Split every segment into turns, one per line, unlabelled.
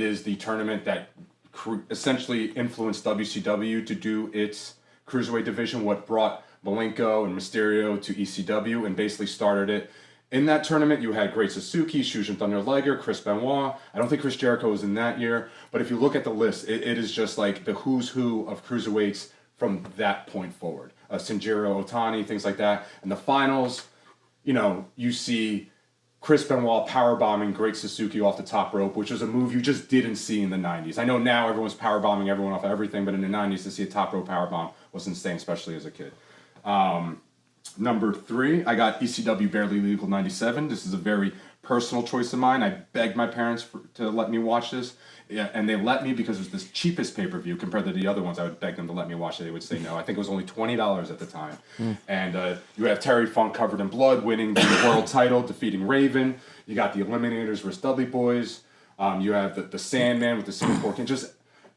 is the tournament that essentially influenced WCW to do its cruiserweight division, what brought Malenko and Mysterio to ECW and basically started it. In that tournament, you had Great Suzuki, Shujin Thunder Liger, Chris Benoit. I don't think Chris Jericho was in that year, but if you look at the list, it is just like the who's who of cruiserweights from that point forward. Shinjiro Otani, things like that. In the finals, you see Chris Benoit powerbombing Great Suzuki off the top rope, which was a move you just didn't see in the 90s. I know now everyone's powerbombing everyone off everything, but in the 90s to see a top rope powerbomb was insane, especially as a kid. Number 3, I got ECW Barely Legal 97. This is a very personal choice of mine. I begged my parents to let me watch this, and they let me because it was the cheapest pay-per-view compared to the other ones. I would beg them to let me watch it. They would say no. I think it was only $20 at the time. And you have Terry Funk covered in blood winning the world title, defeating Raven. You got the Eliminators versus Dudley Boys. You have the Sandman with the Singapore King.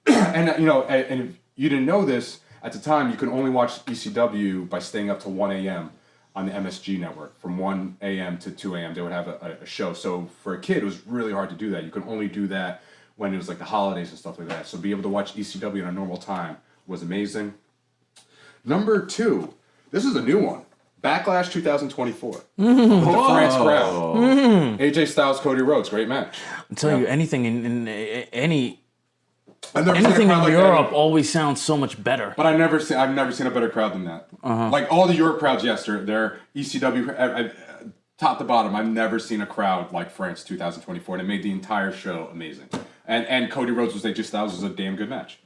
And if you didn't know this, at the time, you could only watch ECW by staying up till 1 a.m. on the MSG network. From 1 a.m. to 2 a.m., they would have a show. So for a kid, it was really hard to do that. You could only do that when it was like the holidays and stuff like that. So be able to watch ECW at a normal time was amazing. Number 2, this is a new one. Backlash 2024. With the France crowd. AJ Styles, Cody Rhodes, great match.
I'm telling you, anything in any...
Anything
in
like
Europe
that.
always sounds so much better.
But I've never seen a better crowd than that. Like all the Europe crowds, yes, they're ECW top to bottom. I've never seen a crowd like France 2024, and it made the entire show amazing. And Cody Rhodes was AJ Styles was a damn good match.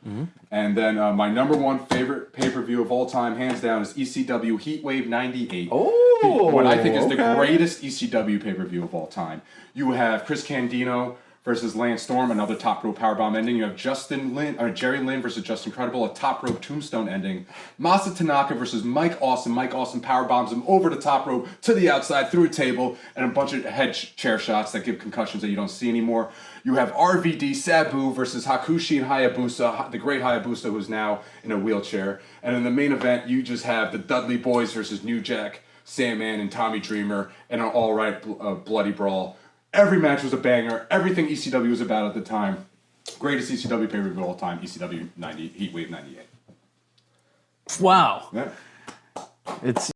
And then my number 1 favorite pay-per-view of all time, hands down, is ECW Heatwave 98. What I think is the greatest ECW pay-per-view of all time. You have Chris Candido versus Lance Storm, another top rope powerbomb ending. You have Jerry Lynn versus Justin Credible, a top rope tombstone ending. Masa Tanaka versus Mike Awesome. Mike Awesome powerbombs him over the top rope to the outside through a table, and a bunch of head chair shots that give concussions that you don't see anymore. You have RVD Sabu versus Hakushi and Hayabusa, the great Hayabusa who's now in a wheelchair. And in the main event, you just have the Dudley Boys versus New Jack, Sandman, and Tommy Dreamer in an all-right bloody brawl. Every match was a banger. Everything ECW was about at the time. Greatest ECW pay-per-view of all time, ECW Heatwave 98.
Wow.
Yeah.
It's